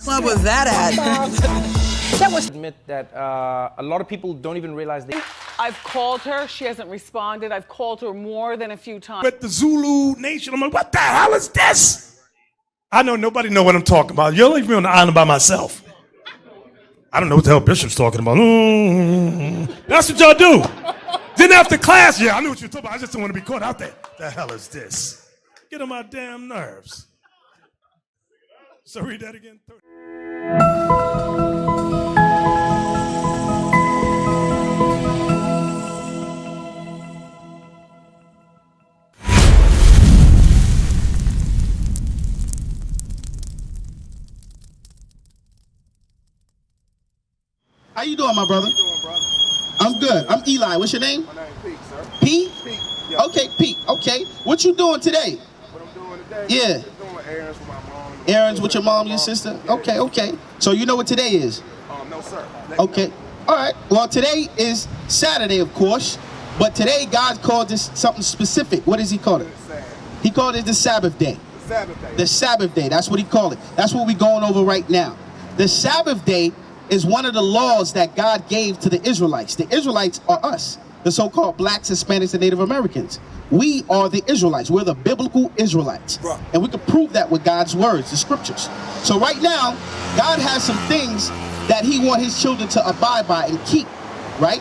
What was that at? That was admit that a lot of people don't even realize that. I've called her. She hasn't responded. I've called her more than a few times. But the Zulu Nation, I'm like, what the hell is this? I know nobody know what I'm talking about. You'll leave me on the island by myself. I don't know what the hell Bishop's talking about. That's what y'all do. Then after class, yeah, I knew what you were talking about. I just don't want to be caught out there. The hell is this? Get on my damn nerves. So read that again. How you doing, my brother? How you doing, brother? I'm good. I'm Eli. What's your name? My name is Pete, sir. Pete? Pete. Yeah. Okay, Pete. Okay. What you doing today? What I'm doing today? Yeah. Just doing errands with my mom. Errands with your mom, your sister? Yeah. Okay, okay. So you know what today is? No, sir. Let me Okay. know. All right. Well, today is Saturday, of course. But today, God called this something specific. What does he call it? He called it the Sabbath day. The Sabbath day. The Sabbath day. That's what he called it. That's what we're going over right now. The Sabbath day is one of the laws that God gave to the Israelites. The Israelites are us, the so-called blacks, Hispanics, and Native Americans. We are the Israelites. We're the biblical Israelites. Right. And we can prove that with God's words, the scriptures. So right now, God has some things that he wants his children to abide by and keep, right?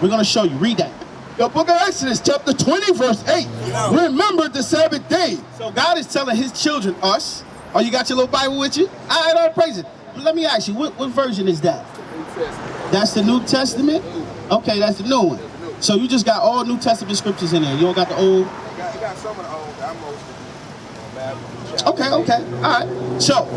We're going to show you. Read that. The book of Exodus, chapter 20, verse 8. Remember the Sabbath day. So God is telling his children, us. Oh, you got your little Bible with you? All right, all praise it. Let me ask you, what version is that? That's the New Testament? Okay, that's the new one. So you just got all New Testament scriptures in there. You don't got the old? I got some of the old. I'm mostly. Okay, okay. All right. So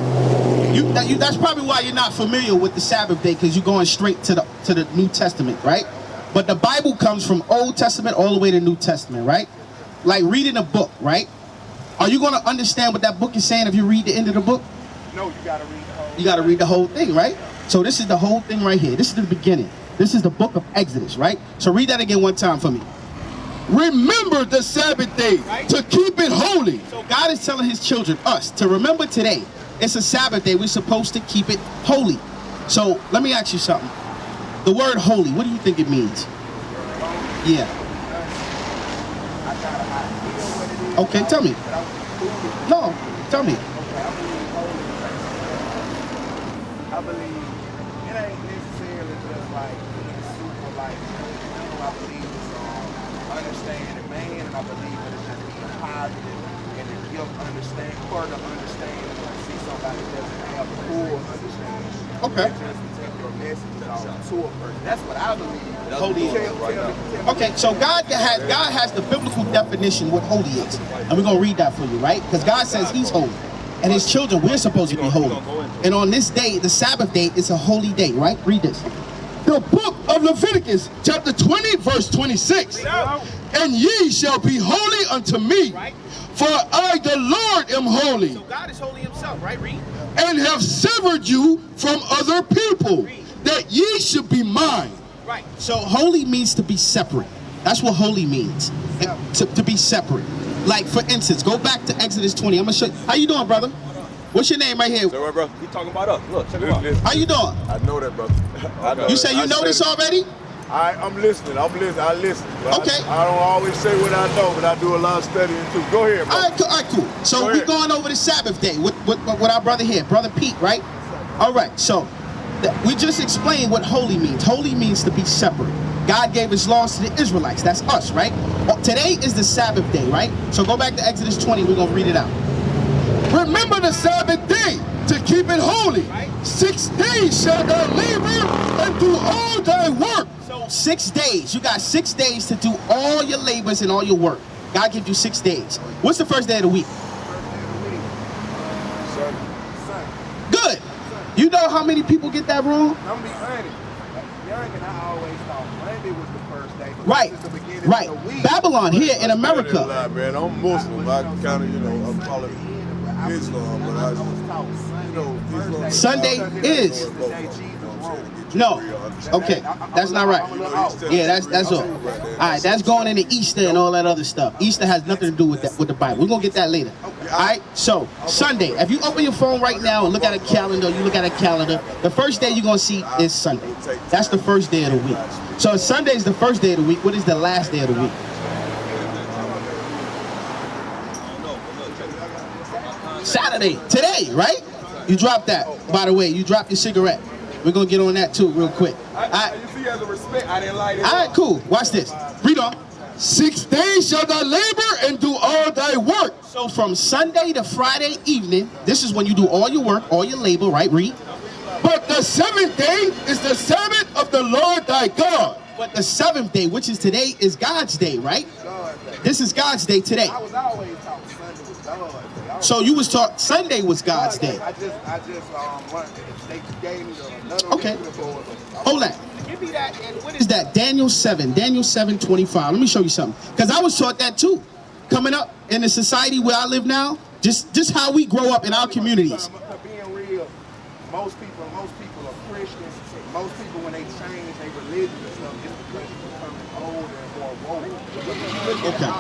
that's probably why you're not familiar with the Sabbath day, because you're going straight to the New Testament, right? But the Bible comes from Old Testament all the way to New Testament, right? Like reading a book, right? Are you going to understand what that book is saying if you read the end of the book? No, you got to read the whole. You got to read the whole thing, right? So this is the whole thing right here. This is the beginning. This is the book of Exodus, right? So read that again one time for me. Remember the Sabbath day, right? To keep it holy. So God is telling his children, us, to remember today. It's a Sabbath day. We're supposed to keep it holy. So let me ask you something. The word holy, what do you think it means? Yeah. Okay, tell me. No, tell me. I believe it ain't necessarily just like being super like mental. I believe it's understanding man, and I believe that it's just being positive and to give further understanding when you see somebody that doesn't have full understanding. Okay. And just take your message out to a person. That's what I believe. Holy is. Okay, so God has the biblical definition what holy is. And we're going to read that for you, right? Because God says he's holy. And his children, we're supposed to be holy. And on this day, the Sabbath day, it's a holy day, right? Read this. The book of Leviticus, chapter 20, verse 26. And ye shall be holy unto me, for I, the Lord, am holy. So God is holy himself, right? Read. And have severed you from other people, that ye should be mine. Right. So holy means to be separate. That's what holy means. To be separate. Like, for instance, go back to Exodus 20. I'm going to show you. How you doing, brother? What's your name right here? So, bro, he talking about us. Look, check him out. How you doing? I know that, brother. I know You say you know this already? I'm listening. I listen. Okay. I don't always say what I know, but I do a lot of studying, too. Go ahead, bro. All right, cool. So we're going over the Sabbath day with our brother here, Brother Pete, right? All right, so we just explained what holy means. Holy means to be separate. God gave his laws to the Israelites. That's us, right? Well, today is the Sabbath day, right? So go back to Exodus 20. We're going to read it out. Remember the Sabbath day to keep it holy. 6 days shall thou labor and do all thy work. So 6 days. You got 6 days to do all your labors and all your work. God gives you 6 days. What's the first day of the week? Good. You know how many people get that wrong? I'm gonna be honest. Young and I always thought Monday was the first day. Right. It's the beginning Right. of the week. Babylon here in America. Man, I'm Muslim. I kind of, I'm calling Islam, but Islam Sunday is. No. Okay, that's not right. Yeah, that's all. All right, that's going into Easter and all that other stuff. Easter has nothing to do with that, with the Bible. We're gonna get that later. All right. So Sunday, if you open your phone right now and look at a calendar, the first day you're gonna see is Sunday. That's the first day of the week. So if Sunday is the first day of the week, what is the last day of the week? Saturday. Today, right? You dropped that. By the way, you dropped your cigarette. We're gonna get on that too real quick. You see, as a respect, I didn't light it. All right, cool. Watch this. Read on. 6 days shall thou labor and do all thy work. So from Sunday to Friday evening, this is when you do all your work, all your labor, right? Read. But the 7th day is the Sabbath of the Lord thy God. But the 7th day, which is today, is God's day, right? This is God's day today. I was always taught Sunday was God's day. So you was taught Sunday was God's day. I just they gave me another Okay. Hold on. Give me that. And what is that? Daniel 7:25. Let me show you something. Because I was taught that too. Coming up in the society where I live now, just how we grow up in our communities. Being real, most people are Christians. Most people, when they change their religion and stuff, it's because it's becoming older and more woke. When you look at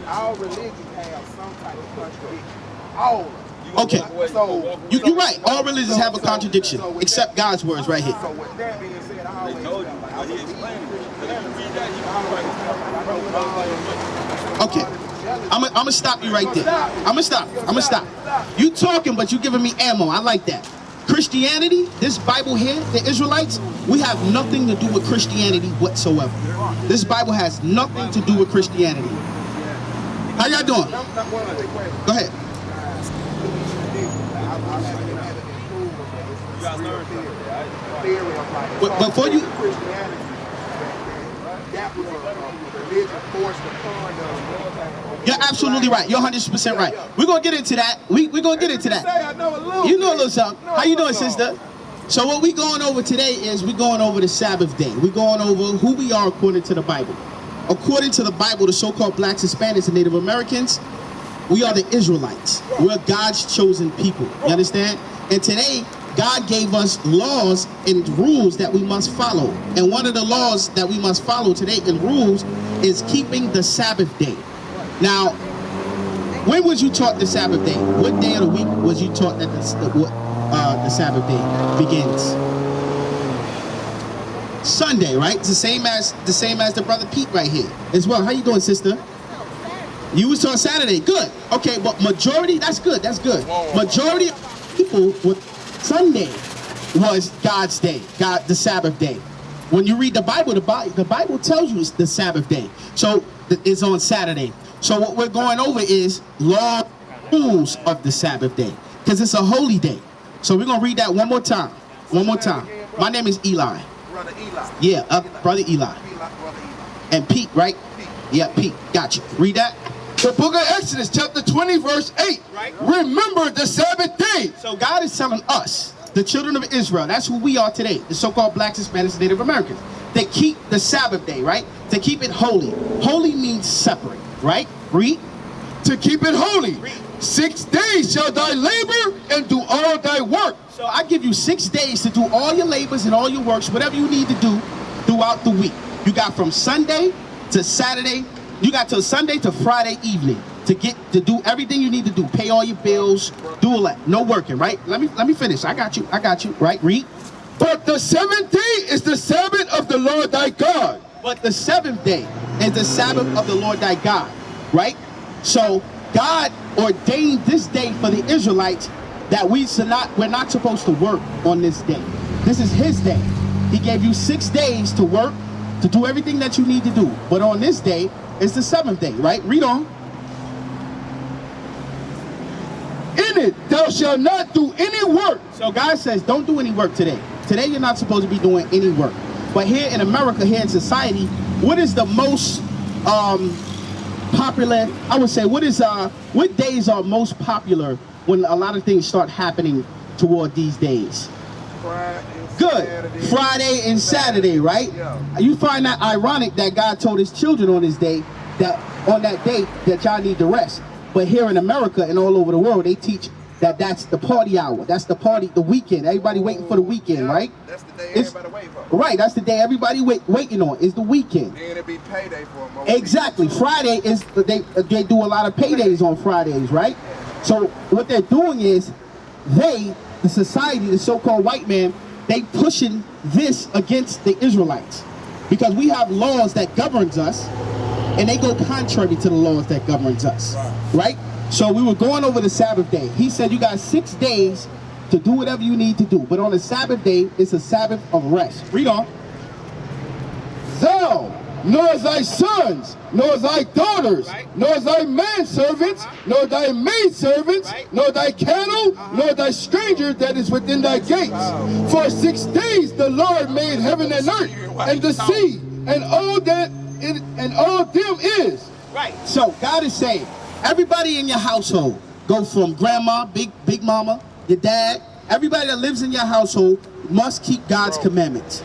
all religions have some type of contradiction. All of them. Okay, So you're right. All religions have a contradiction, except God's words right here. So with that being said, I always felt like I Okay, I'm gonna stop you right there. I'm gonna stop. You talking, but you giving me ammo. I like that. Christianity, this Bible here, the Israelites, we have nothing to do with Christianity whatsoever. This Bible has nothing to do with Christianity. How y'all doing? Go ahead. But before you, you're absolutely right. You're 100% right. We're gonna get into that. We're gonna get into that. You know a little something. How you doing, sister? So what we going over today is we're going over the Sabbath day. We're going over who we are according to the Bible. According to the Bible, the so-called blacks, Hispanics, and Native Americans, we are the Israelites. We're God's chosen people. You understand? And today, God gave us laws and rules that we must follow. And one of the laws that we must follow today and rules is keeping the Sabbath day. Now, when was you taught the Sabbath day? What day of the week was you taught that the Sabbath day begins? Sunday, right? It's the same as the brother Pete right here as well. How you doing, sister? You was taught Saturday. Good. Okay, but majority, that's good. That's good. Majority of people with Sunday was God's day, the Sabbath day. When you read the Bible tells you it's the Sabbath day. So it's on Saturday. So what we're going over is law rules of the Sabbath day, because it's a holy day. So we're gonna read that one more time. One more time. My name is Eli. Brother Eli. Yeah, brother Eli. And Pete, right? Pete. Yeah, Pete. Got you. Read that. The book of Exodus, chapter 20, verse 8. Right. Remember the Sabbath day. So God is telling us, the children of Israel, that's who we are today, the so-called blacks, Hispanics, and Native Americans, to keep the Sabbath day, right? To keep it holy. Holy means separate, right? Read. To keep it holy. 6 days shall thy labor and do all thy work. So I give you 6 days to do all your labors and all your works, whatever you need to do throughout the week. You got from Sunday to Saturday. You got till Sunday to Friday evening to do everything you need to do. Pay all your bills, do all that. No working, right? Let me finish. I got you. Right? Read. But the 7th day is the Sabbath of the Lord thy God. But the 7th day is the Sabbath of the Lord thy God, right? So God ordained this day for the Israelites that we're not supposed to work on this day. This is his day. He gave you 6 days to work, to do everything that you need to do. But on this day, it's the 7th day, right? Read on. In it thou shalt not do any work. So God says, don't do any work today. Today you're not supposed to be doing any work. But here in America, here in society, what is the most popular, I would say, what days are most popular when a lot of things start happening toward these days? Good. Friday and Saturday, right? Yeah. You find that ironic that God told his children on his day, that on that day that y'all need to rest. But here in America and all over the world, they teach that's the party hour. That's the party, the weekend. Everybody waiting for the weekend, right? That's the day It's- everybody wait for. Right, that's the day everybody waiting on, is the weekend. Then it be payday for them. Exactly. Friday is, they do a lot of paydays on Fridays, right? So what they're doing is, the society, the so-called white man, they pushing this against the Israelites. Because we have laws that governs us, and they go contrary to the laws that governs us, right? So we were going over the Sabbath day. He said you got 6 days to do whatever you need to do. But on the Sabbath day, it's a Sabbath of rest. Read on. Thou, nor thy sons, nor thy daughters, nor thy manservants, nor thy maidservants, nor thy cattle, nor thy stranger that is within thy gates. For 6 days the Lord made heaven and earth, and the sea, and all that and all them is. Right. So God is saying, everybody in your household, go from grandma, big mama, your dad, everybody that lives in your household must keep God's commandments.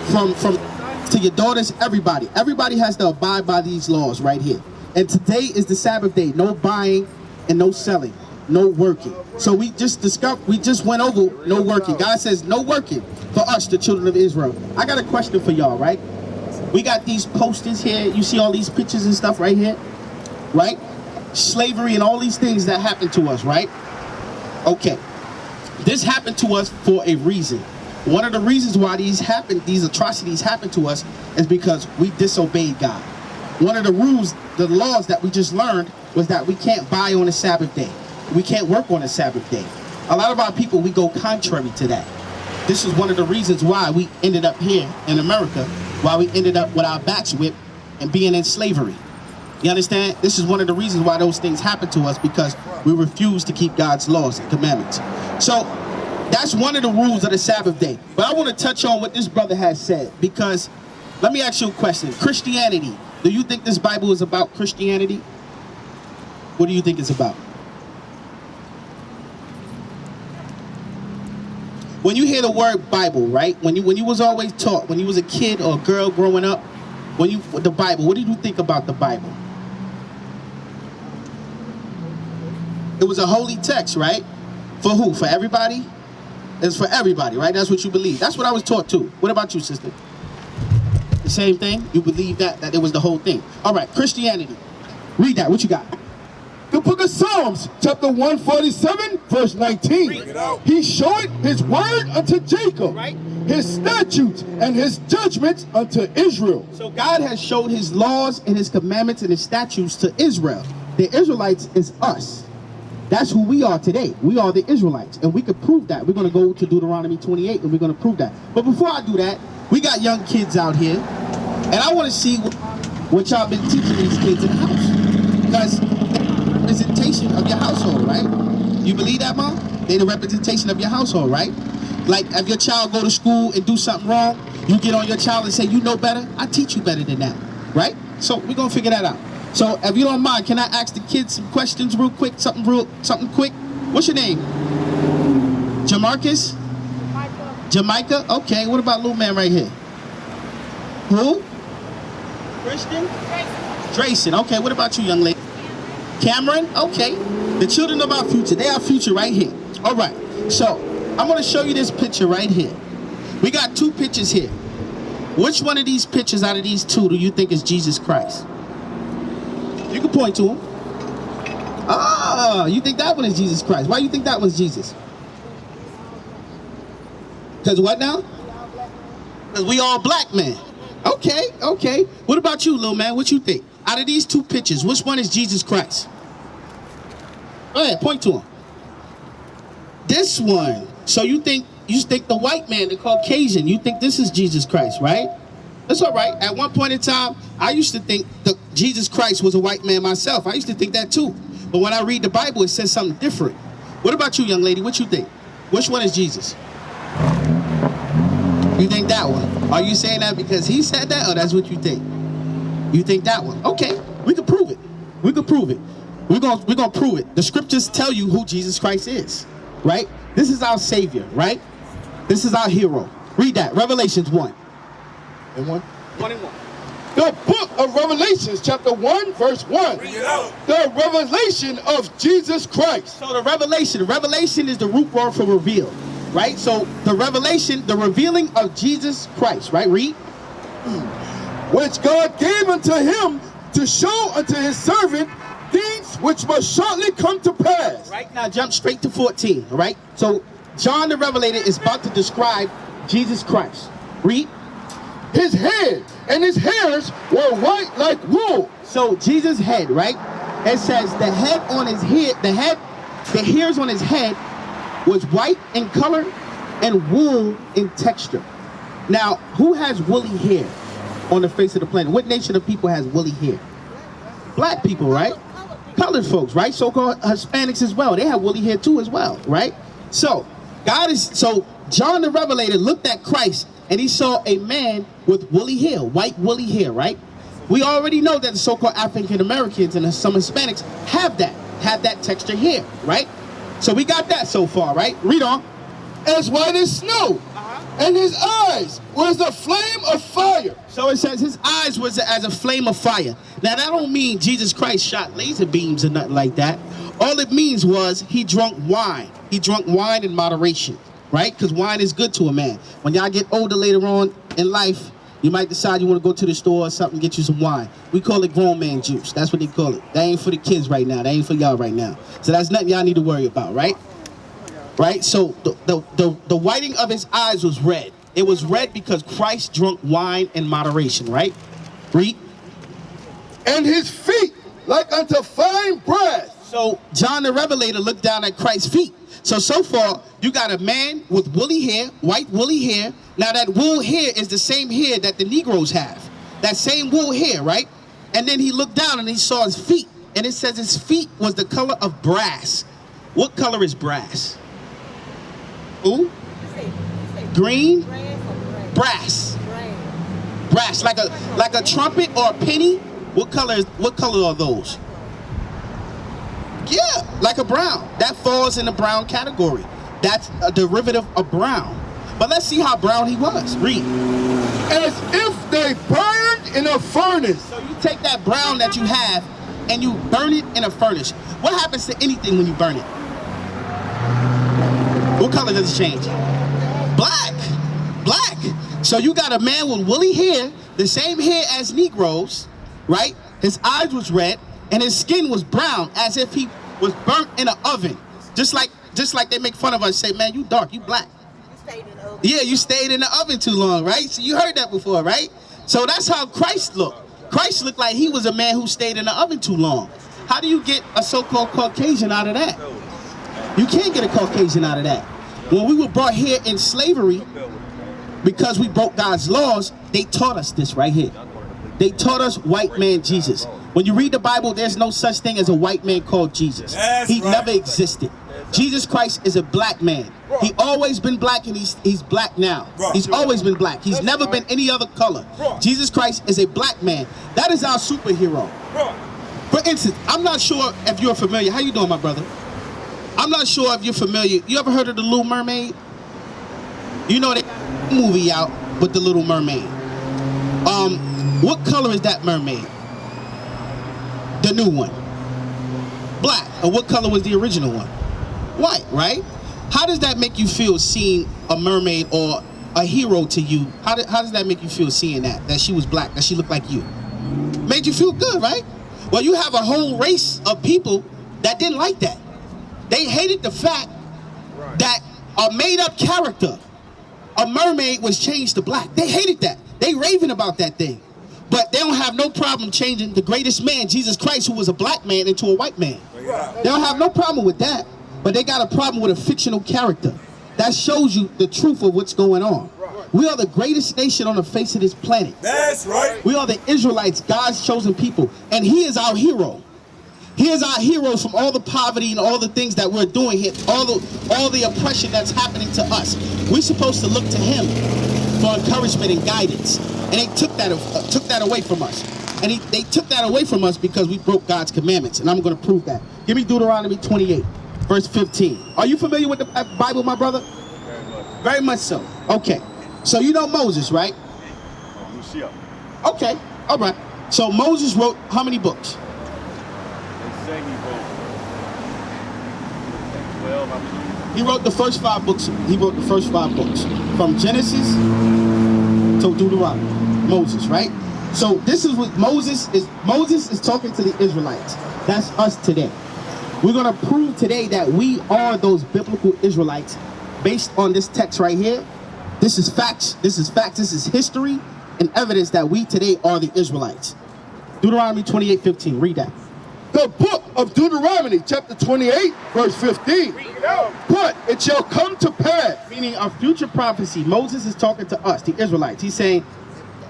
From to your daughters, everybody has to abide by these laws right here. And today is the Sabbath day. No buying and no selling, no working. So we just went over no working. God says no working for us, the children of Israel. I got a question for y'all, right? We got these posters here. You see all these pictures and stuff right here, right? Slavery and all these things that happened to us, right? Okay. This happened to us for a reason. One of the reasons why these atrocities happened to us is because we disobeyed God. One of the rules, the laws that we just learned was that we can't buy on a Sabbath day. We can't work on a Sabbath day. A lot of our people, we go contrary to that. This is one of the reasons why we ended up here in America, why we ended up with our backs whipped and being in slavery. You understand? This is one of the reasons why those things happen to us, because we refuse to keep God's laws and commandments. So that's one of the rules of the Sabbath day. But I want to touch on what this brother has said, because let me ask you a question. Christianity. Do you think this Bible is about Christianity? What do you think it's about? When you hear the word Bible, right? When you was always taught, when you was a kid or a girl growing up, the Bible, what did you think about the Bible? It was a holy text, right? For who? For everybody? It's for everybody, right? That's what you believe. That's what I was taught too. What about you, sister? The same thing? You believe that it was the whole thing. All right, Christianity. Read that. What you got? The book of Psalms, chapter 147, verse 19. He showed his word unto Jacob, Right. his statutes and his judgments unto Israel. So God has showed his laws and his commandments and his statutes to Israel. The Israelites is us. That's who we are today. We are the Israelites. And we could prove that. We're going to go to Deuteronomy 28 and we're going to prove that. But before I do that, we got young kids out here. And I want to see what y'all been teaching these kids in the house. Because representation of your household, right? You believe that, Mom? They're the representation of your household, right? Like if your child go to school and do something wrong, you get on your child and say, you know better? I teach you better than that, right? So we're going to figure that out. So if you don't mind, can I ask the kids some questions real quick? Something quick. What's your name? Jamarcus? Jamaica? Okay, what about little man right here? Who? Christian? Drayson. Okay, what about you, young lady? Cameron? Okay. The children of our future. They are future right here. All right. So, I'm going to show you this picture right here. We got two pictures here. Which one of these pictures out of these two do you think is Jesus Christ? You can point to him. Ah, you think that one is Jesus Christ. Why do you think that one's Jesus? Because what now? Because we all black men. Okay, okay. What about you, little man? What you think? Out of these two pictures, which one is Jesus Christ? Go ahead, point to him. This one. So you think the white man, the Caucasian, you think this is Jesus Christ, right? That's all right. At one point in time, I used to think that Jesus Christ was a white man myself. I used to think that too. But when I read the Bible, it says something different. What about you, young lady? What you think? Which one is Jesus? You think that one? Are you saying that because he said that, or that's what you think? You think that one? Okay, we can prove it. We can prove it. We're gonna prove it. The scriptures tell you who Jesus Christ is, right? This is our Savior, right? This is our hero. Read that, Revelations 1. And 1? 1 and 1. The book of Revelations, chapter 1, verse 1. The revelation of Jesus Christ. So the revelation is the root word for reveal, right? So the revelation, the revealing of Jesus Christ, right? Read. Which God gave unto him to show unto his servant things which must shortly come to pass. Right, now jump straight to 14, all right? So John the Revelator is about to describe Jesus Christ. Read. His head and his hairs were white like wool. So Jesus' head, right? It says the head on his head, the hairs on his head was white in color and wool in texture. Now, who has woolly hair on the face of the planet? What nation of people has woolly hair? Black people, right? Colored folks, right? So-called Hispanics as well. They have woolly hair too as well, right? So John the Revelator looked at Christ and he saw a man with woolly hair, white woolly hair, right? We already know that the so-called African Americans and some Hispanics have that texture hair, right? So we got that so far, right? Read on. As white as snow, and his eyes was a flame of fire. So it says his eyes was as a flame of fire. Now that don't mean Jesus Christ shot laser beams or nothing like that. All it means was he drunk wine. He drunk wine in moderation, right? Because wine is good to a man. When y'all get older later on in life, you might decide you want to go to the store or something, get you some wine. We call it grown man juice. That's what they call it. That ain't for the kids right now. That ain't for y'all right now. So that's nothing y'all need to worry about, right? Right? So the whiting of his eyes was red. It was red because Christ drunk wine in moderation, right? Read. And his feet like unto fine brass. So John the Revelator looked down at Christ's feet. So far, you got a man with woolly hair, white woolly hair. Now that wool hair is the same hair that the Negroes have. That same wool hair, right? And then he looked down and he saw his feet. And it says his feet was the color of brass. What color is brass? Ooh? Green? Brass. Brass, like a trumpet or a penny. What color are those? Yeah, like a brown. That falls in the brown category. That's a derivative of brown. But let's see how brown he was. Read. As if they burned in a furnace. So you take that brown that you have and you burn it in a furnace. What happens to anything when you burn it? What color does it change? Black. Black. So you got a man with woolly hair, the same hair as Negroes, right? His eyes was red and his skin was brown, as if he was burnt in an oven. Just like they make fun of us, say, man, you dark, you black. Yeah, you stayed in the oven too long, right? So you heard that before, right? So that's how Christ looked. Christ looked like he was a man who stayed in the oven too long. How do you get a so-called Caucasian out of that? You can't get a Caucasian out of that. When we were brought here in slavery, because we broke God's laws, they taught us this right here. They taught us white man Jesus. When you read the Bible, there's no such thing as a white man called Jesus. He never existed. Jesus Christ is a black man. He always been black and he's black now. He's always been black. He's never been any other color. Jesus Christ is a black man. That is our superhero. For instance, I'm not sure if you're familiar. How you doing, my brother? I'm not sure if you're familiar. You ever heard of The Little Mermaid? You know they got a movie out with The Little Mermaid. What color is that mermaid? The new one. Black. Or what color was the original one? White, right? How does that make you feel seeing a mermaid or a hero to you? How does that make you feel seeing that she was black, that she looked like you? Made you feel good, right? Well, you have a whole race of people that didn't like that. They hated the fact that a made-up character, a mermaid, was changed to black. They hated that. They raving about that thing. But they don't have no problem changing the greatest man, Jesus Christ, who was a black man, into a white man. They don't have no problem with that. But they got a problem with a fictional character. That shows you the truth of what's going on. We are the greatest nation on the face of this planet. That's right. We are the Israelites, God's chosen people. And he is our hero. He is our hero from all the poverty and all the things that we're doing here, all the oppression that's happening to us. We're supposed to look to him for encouragement and guidance. And they took that away from us. And they took that away from us because we broke God's commandments. And I'm going to prove that. Give me Deuteronomy 28, verse 15. Are you familiar with the Bible, my brother? Very much. Very much so. Okay. So you know Moses, right? Lucia. Okay. All right. So Moses wrote how many books? They say he wrote 12, I believe. He wrote the first 5 books. He wrote the first 5 books from Genesis to Deuteronomy. Moses, right? So this is what Moses is talking to the Israelites. That's us today. We're going to prove today that we are those biblical Israelites based on this text right here. This is facts. This is facts. This is history and evidence that we today are the Israelites. Deuteronomy 28:15. Read that. The book of Deuteronomy, chapter 28, verse 15. But it shall come to pass. Meaning a future prophecy. Moses is talking to us, the Israelites. He's saying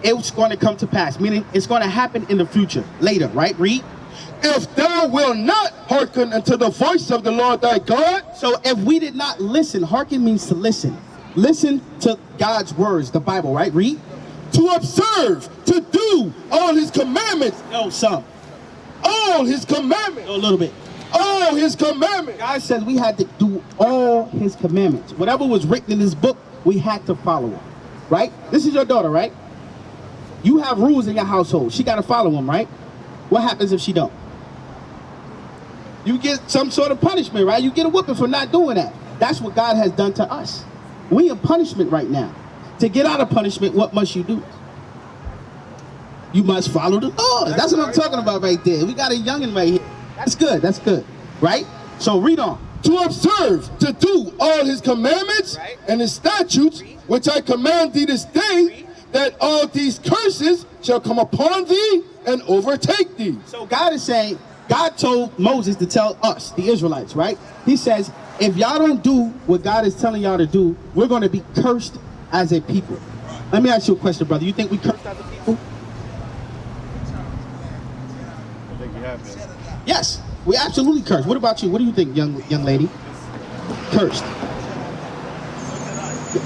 it's going to come to pass. Meaning it's going to happen in the future. Later, right? Read. If thou wilt not hearken unto the voice of the Lord thy God. So if we did not listen, hearken means to listen. Listen to God's words, the Bible, right? Read. To observe, to do all his commandments. No, some. All his commandments. No, a little bit. All his commandments. God says we had to do all his commandments. Whatever was written in this book, we had to follow it. Right? This is your daughter, right? You have rules in your household. She got to follow them, right? What happens if she don't? You get some sort of punishment, right? You get a whooping for not doing that. That's what God has done to us. We in punishment right now. To get out of punishment, what must you do? You must follow the laws. That's what I'm talking about right there. We got a youngin' right here. That's good. That's good. Right? So read on. To observe, to do all his commandments and his statutes, which I command thee this day, that all these curses shall come upon thee and overtake thee. So God is saying, God told Moses to tell us, the Israelites, right? He says, if y'all don't do what God is telling y'all to do, we're going to be cursed as a people. Let me ask you a question, brother. You think we cursed as a people? I think we have been. Yes, we absolutely cursed. What about you? What do you think, young lady? Cursed.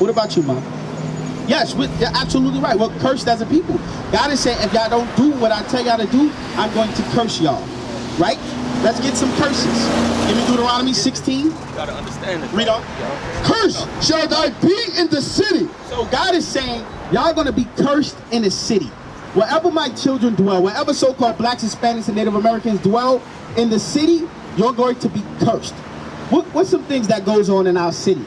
What about you, mom? Yes, you're absolutely right. We're cursed as a people. God is saying, if y'all don't do what I tell y'all to do, I'm going to curse y'all. Right? Let's get some curses. Give me Deuteronomy 16. You gotta understand it. Read on. Cursed shall thy be in the city. So God is saying, y'all going to be cursed in the city. Wherever my children dwell, wherever so-called blacks, Hispanics, and Native Americans dwell in the city, you're going to be cursed. What's some things that goes on in our city?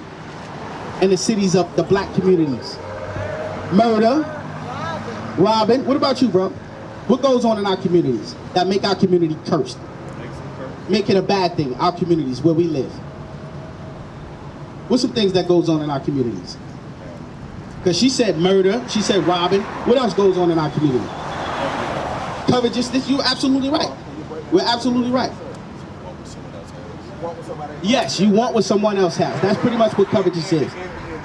In the cities of the black communities? Murder, robbing. What about you, bro? What goes on in our communities that make our community cursed? Make it a bad thing, our communities, where we live. What's some things that goes on in our communities? Because she said murder, she said robbing. What else goes on in our community? Covetousness. You're absolutely right. We're absolutely right. Yes, you want what someone else has. That's pretty much what covetousness is.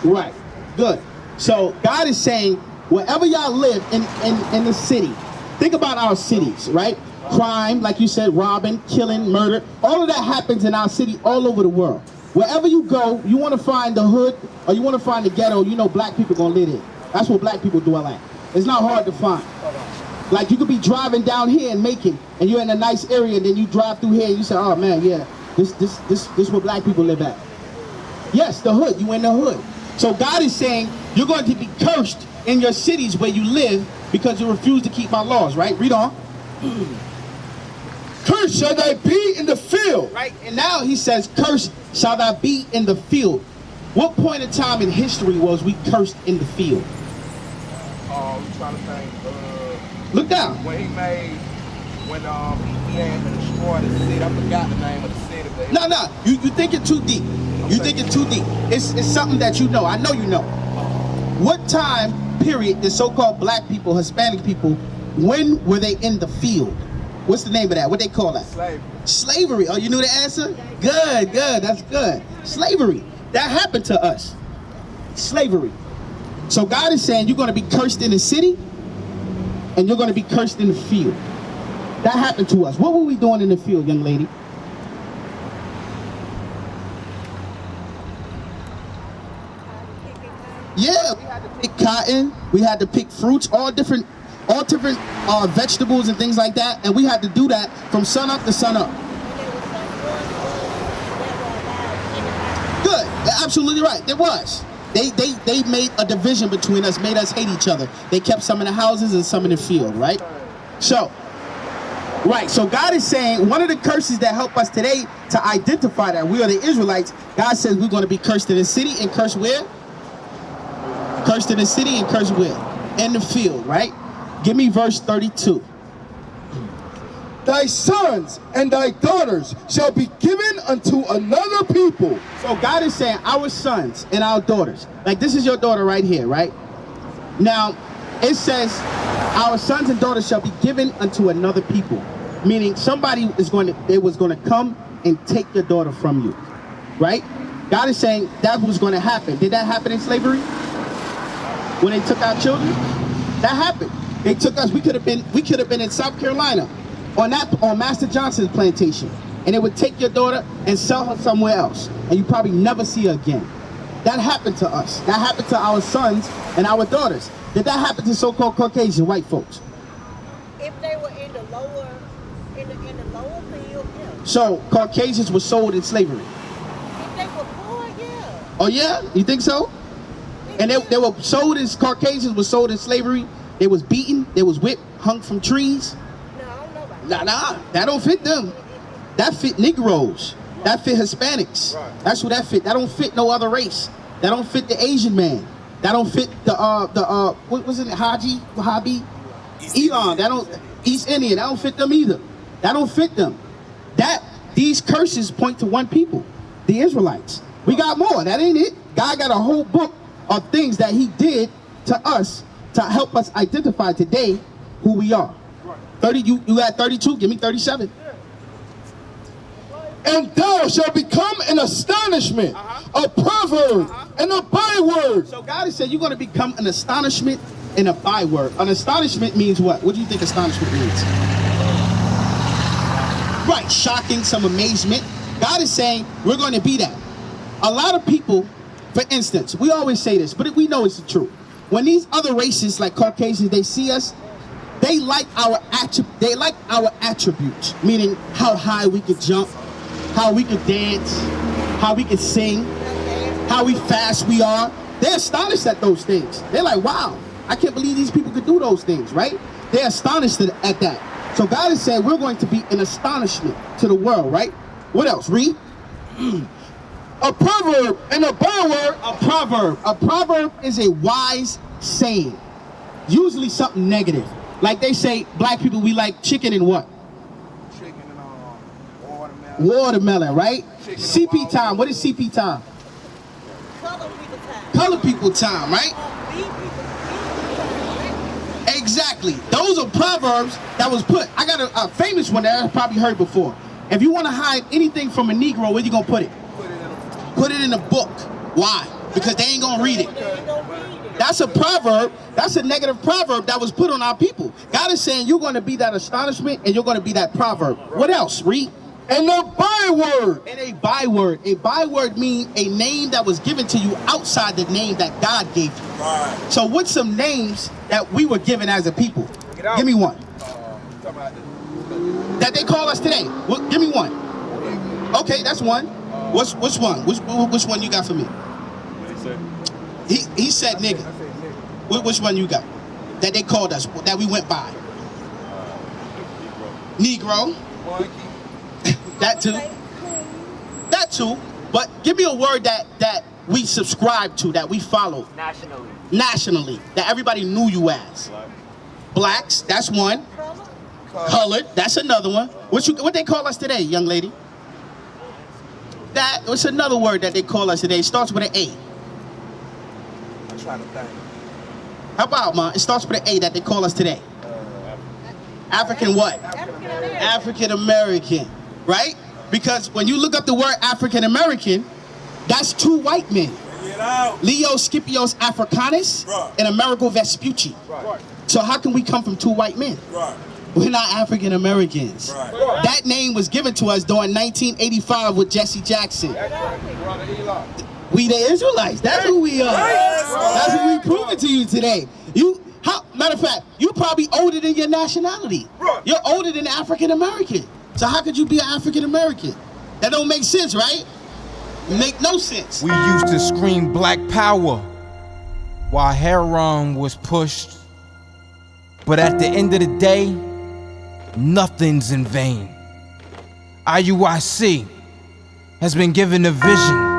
Right. Good. So God is saying, wherever y'all live in the city, think about our cities, right? Crime, like you said, robbing, killing, murder. All of that happens in our city all over the world. Wherever you go, you want to find the hood or you want to find the ghetto, you know black people going to live there. That's where black people dwell at. It's not hard to find. Like you could be driving down here in Macon and you're in a nice area and then you drive through here and you say, oh man, yeah, this where black people live at. Yes, the hood, you in the hood. So God is saying you're going to be cursed in your cities where you live because you refuse to keep my laws, right? Read on. Cursed shall thy be in the field. Right, and now he says, cursed shall thou be in the field. What point in time in history was we cursed in the field? I'm trying to think. Look down. When he had to destroy the city. I forgot the name of the city. But No, you thinking too deep. You thinking too deep. It's something that you know. I know you know. What time period the so-called black people, Hispanic people, when were they in the field? What's the name of that? What they call that? Slavery. Slavery. Oh, you knew the answer? Good. That's good. Slavery. That happened to us. Slavery. So God is saying you're going to be cursed in the city and you're going to be cursed in the field. That happened to us. What were we doing in the field, young lady? Yeah, we had to pick cotton. We had to pick fruits, all different vegetables and things like that, and we had to do that from sun up to sun up. Good, you're absolutely right. There was. They made a division between us, made us hate each other. They kept some in the houses and some in the field, right? So, right, so God is saying one of the curses that help us today to identify that we are the Israelites, God says we're going to be cursed in the city and cursed where? Cursed in the city and cursed where? In the field, right? Give me verse 32. Thy sons and thy daughters shall be given unto another people. So God is saying our sons and our daughters, like this is your daughter right here, right? Now, it says our sons and daughters shall be given unto another people, meaning somebody was going to come and take your daughter from you, right? God is saying that was going to happen. Did that happen in slavery? When they took our children? That happened. They took us. We could have been in South Carolina on Master Johnson's plantation, and they would take your daughter and sell her somewhere else, and you probably never see her again. That happened to us. That happened to our sons and our daughters. Did that happen to so-called Caucasian white folks? If they were in the lower field, yeah. So Caucasians were sold in slavery. If they were poor, yeah. Oh yeah, you think so? And they were sold as Caucasians were sold in slavery. They was beaten, they was whipped, hung from trees. No, I don't know about Nah, that don't fit them. That fit Negroes. That fit Hispanics. That's who that fit. That don't fit no other race. That don't fit the Asian man. That don't fit the what was it, Hobby? Elon. That don't East Indian. That don't fit them either. That don't fit them. These curses point to one people, the Israelites. We got more. That ain't it. God got a whole book of things that he did to us to help us identify today who we are. 30, you got 32, give me 37. And thou shalt become an astonishment, a proverb, and a byword. So God has said you're going to become an astonishment and a byword. An astonishment means what? What do you think astonishment means? Right, shocking, some amazement. God is saying we're going to be that. A lot of people, for instance, we always say this, but we know it's the truth. When these other races like Caucasians, they see us, they like our attributes, meaning how high we could jump, how we could dance, how we could sing, how fast we are. They're astonished at those things. They're like, wow, I can't believe these people could do those things, right? They're astonished at that. So God is saying we're going to be an astonishment to the world, right? What else? Read. A proverb and a byword. A proverb. A proverb is a wise saying, usually something negative. Like they say, black people, we like chicken and what? Chicken and Watermelon, right? Chicken CP time. What is CP time? Color people time. Color people time, right? Beat people. Exactly. Those are proverbs that was put. I got a famous one that I've probably heard before. If you want to hide anything from a Negro, where you gonna put it? Put it in a book. Why? Because they ain't gonna read it. That's a proverb. That's a negative proverb that was put on our people. God is saying you're going to be that astonishment and you're going to be that proverb. What else? Read. And a byword. And a byword. A byword means a name that was given to you outside the name that God gave you. Right. So what's some names that we were given as a people? Give me one. That they call us today. Give me one. Okay, that's one. Which one? Which one you got for me? He said nigga. Which one you got? That they called us, that we went by? Negro. That too. That too. But give me a word that we subscribe to, that we follow. Nationally. That everybody knew you as. Blacks, that's one. Colored, that's another one. What they call us today, young lady? What's another word that they call us today? It starts with an A. I'm trying to think. How about, man? It starts with an A that they call us today. African what? African American, right? Because when you look up the word African American, that's two white men. Leo Scipios Africanus and Amerigo Vespucci. So how can we come from two white men? We're not African Americans. That name was given to us during 1985 with Jesse Jackson. We the Israelites. That's who we are. That's what we proving to you today. Matter of fact, you're probably older than your nationality. You're older than African American. So how could you be an African American? That don't make sense, right? Make no sense. We used to scream black power while heroin was pushed. But at the end of the day, nothing's in vain. IUIC has been given a vision.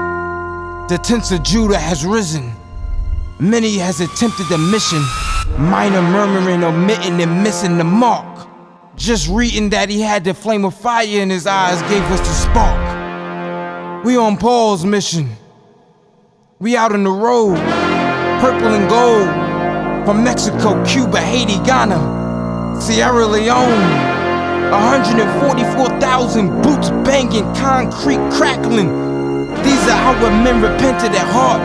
The tents of Judah has risen. Many has attempted the mission, minor murmuring, omitting, and missing the mark. Just reading that he had the flame of fire in his eyes gave us the spark. We on Paul's mission. We out on the road, purple and gold, from Mexico, Cuba, Haiti, Ghana, Sierra Leone. 144,000 boots banging, concrete crackling. These are our men repented at heart.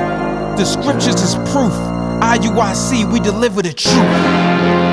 The scriptures is proof. IUIC, we deliver the truth.